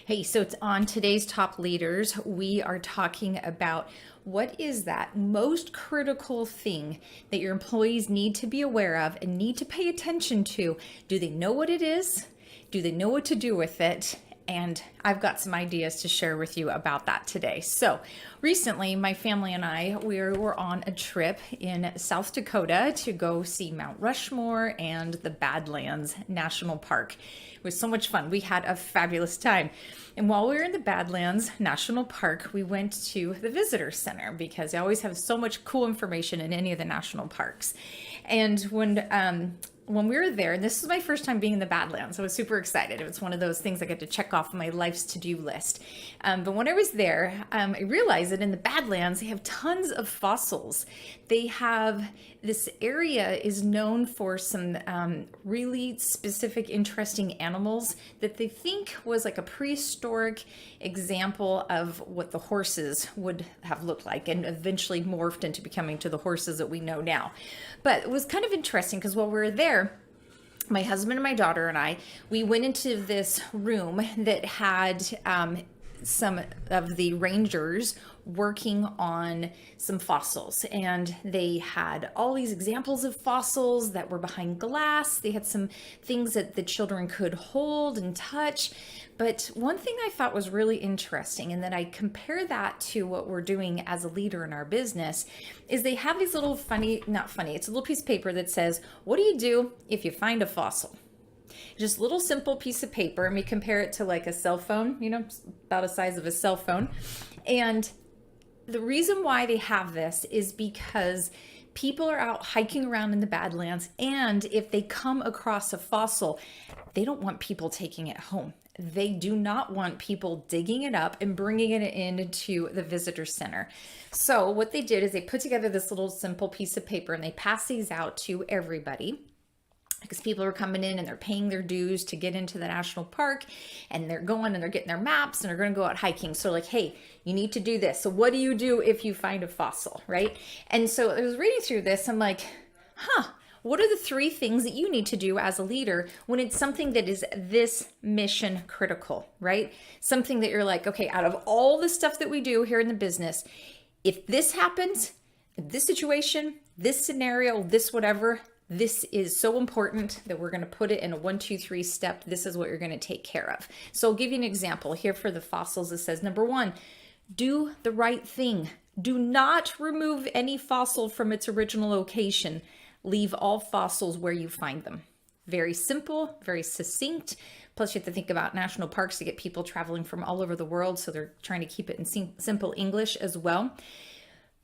Hey, so it's on today's Top Leaders. We are talking about what is that most critical thing that your employees need to be aware of and need to pay attention to. Do they know what it is? Do they know what to do with it? And I've got some ideas to share with you about that today. So recently, my family and I, we were on a trip in South Dakota to go see Mount Rushmore and the Badlands National Park. It was so much fun. We had a fabulous time. And while we were in the Badlands National Park, we went to the visitor center because they always have so much cool information in any of the national parks. And when we were there, and this was my first time being in the Badlands, I was super excited. It was one of those things I get to check off my life's to-do list. But when I was there, I realized that in the Badlands, they have tons of fossils. They have, this area is known for some really specific, interesting animals that they think was like a prehistoric example of what the horses would have looked like and eventually morphed into becoming to the horses that we know now. But it was kind of interesting because while we were there, my husband and my daughter and I, we went into this room that had some of the rangers working on some fossils, and they had all these examples of fossils that were behind glass. They had some things that the children could hold and touch. But one thing I thought was really interesting, and that I compare that to what we're doing as a leader in our business, is they have these little not funny, it's a little piece of paper that says, what do you do if you find a fossil? Just a little simple piece of paper, and we compare it to like a cell phone, about the size of a cell phone. And the reason why they have this is because people are out hiking around in the Badlands, and if they come across a fossil, they don't want people taking it home. They do not want people digging it up and bringing it into the visitor center. So what they did is they put together this little simple piece of paper, and they pass these out to everybody, because people are coming in and they're paying their dues to get into the national park, and they're going and they're getting their maps and they're going to go out hiking. So like, hey, you need to do this. So what do you do if you find a fossil, right? And so I was reading through this. I'm like, what are the 3 things that you need to do as a leader when it's something that is this mission critical, right? Something that you're like, okay, out of all the stuff that we do here in the business, if this happens, this situation, this scenario, this whatever, this is so important that we're going to put it in a 1, 2, 3 step. This is what you're going to take care of. So I'll give you an example here for the fossils. It says, number 1, do the right thing. Do not remove any fossil from its original location. Leave all fossils where you find them. Very simple, very succinct. Plus you have to think about national parks to get people traveling from all over the world. So they're trying to keep it in simple English as well.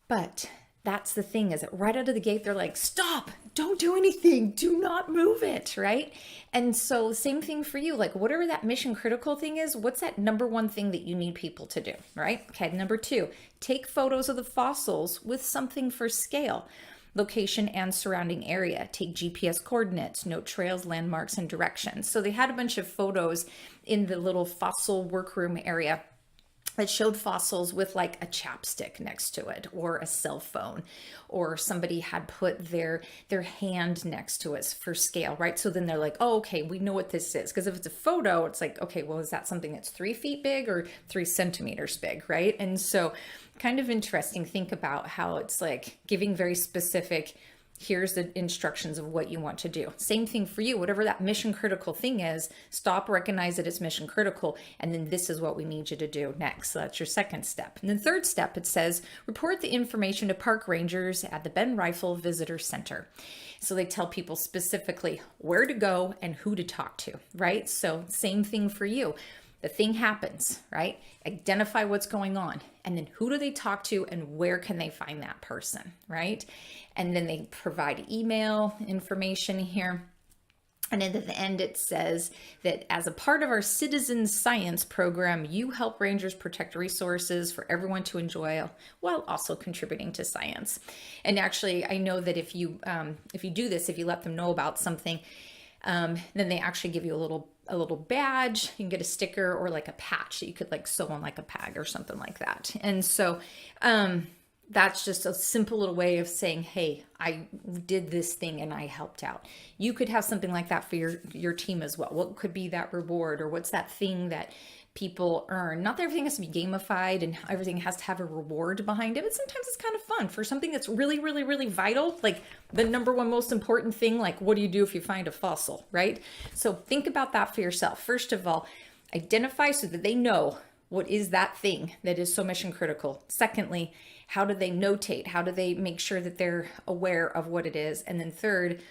But that's the thing, is that right out of the gate, they're like, stop, don't do anything, do not move it, right? And so same thing for you, like whatever that mission critical thing is, what's that number 1 thing that you need people to do, right? Okay, number 2, take photos of the fossils with something for scale. Location and surrounding area. Take GPS coordinates, note trails, landmarks, and directions. So they had a bunch of photos in the little fossil workroom area that showed fossils with like a chapstick next to it, or a cell phone, or somebody had put their hand next to it for scale, right? So then they're like, oh, okay, we know what this is. Because if it's a photo, it's like, okay, well, is that something that's 3 feet big or 3 centimeters big, right? And so kind of interesting. Think about how it's like giving very specific, here's the instructions of what you want to do. Same thing for you, whatever that mission critical thing is, stop, recognize that it's mission critical, and then this is what we need you to do next. So that's your second step. And the third step, it says, report the information to park rangers at the Ben Rifle Visitor Center. So they tell people specifically where to go and who to talk to, right? So same thing for you. The thing happens, right? Identify what's going on, and then who do they talk to and where can they find that person, right? And then they provide email information here. And then at the end, it says that as a part of our citizen science program, you help rangers protect resources for everyone to enjoy while also contributing to science. And actually, I know that if you do this, if you let them know about something, then they actually give you a little badge. You can get a sticker or like a patch that you could like sew on like a peg or something like that. And so that's just a simple little way of saying, hey, I did this thing and I helped out. You could have something like that for your team as well. What could be that reward, or what's that thing that people earn. Not that everything has to be gamified and everything has to have a reward behind it, but sometimes it's kind of fun for something that's really, really, really vital, like the number one most important thing, like what do you do if you find a fossil, right? So think about that for yourself. First of all, identify so that they know what is that thing that is so mission critical. Secondly, how do they notate? How do they make sure that they're aware of what it is? And then third,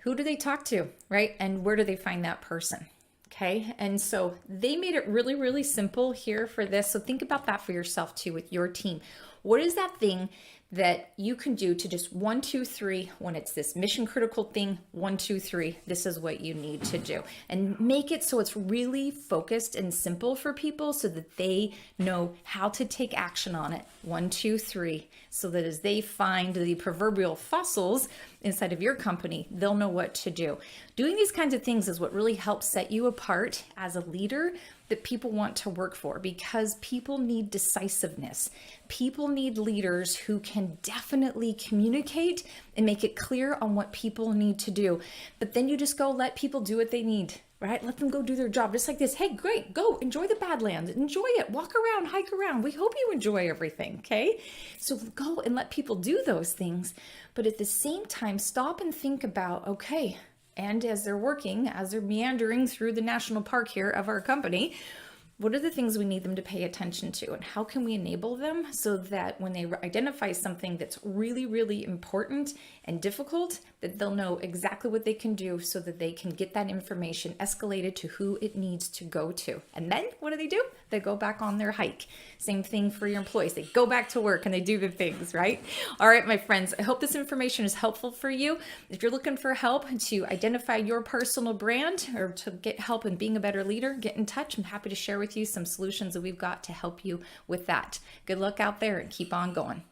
who do they talk to, right? And where do they find that person? Okay. And so they made it really, really simple here for this. So think about that for yourself too with your team. What is that thing that you can do to just 1, 2, 3 when it's this mission critical thing? 1, 2, 3, this is what you need to do, and make it so it's really focused and simple for people so that they know how to take action on it. 1, 2, 3, so that as they find the proverbial fossils inside of your company, they'll know what to do. Doing these kinds of things is what really helps set you apart as a leader that people want to work for, because people need decisiveness. People need leaders who can definitely communicate and make it clear on what people need to do. But then you just go let people do what they need, right? Let them go do their job. Just like this. Hey, great. Go enjoy the Badlands. Enjoy it. Walk around, hike around. We hope you enjoy everything. Okay. So go and let people do those things. But at the same time, stop and think about, okay, and as they're working, as they're meandering through the national park here of our company, what are the things we need them to pay attention to, and how can we enable them so that when they identify something that's really, really important and difficult, that they'll know exactly what they can do so that they can get that information escalated to who it needs to go to. And then what do? They go back on their hike. Same thing for your employees. They go back to work and they do the things, right? All right, my friends, I hope this information is helpful for you. If you're looking for help to identify your personal brand or to get help in being a better leader, get in touch. I'm happy to share with you some solutions that we've got to help you with that. Good luck out there and keep on going.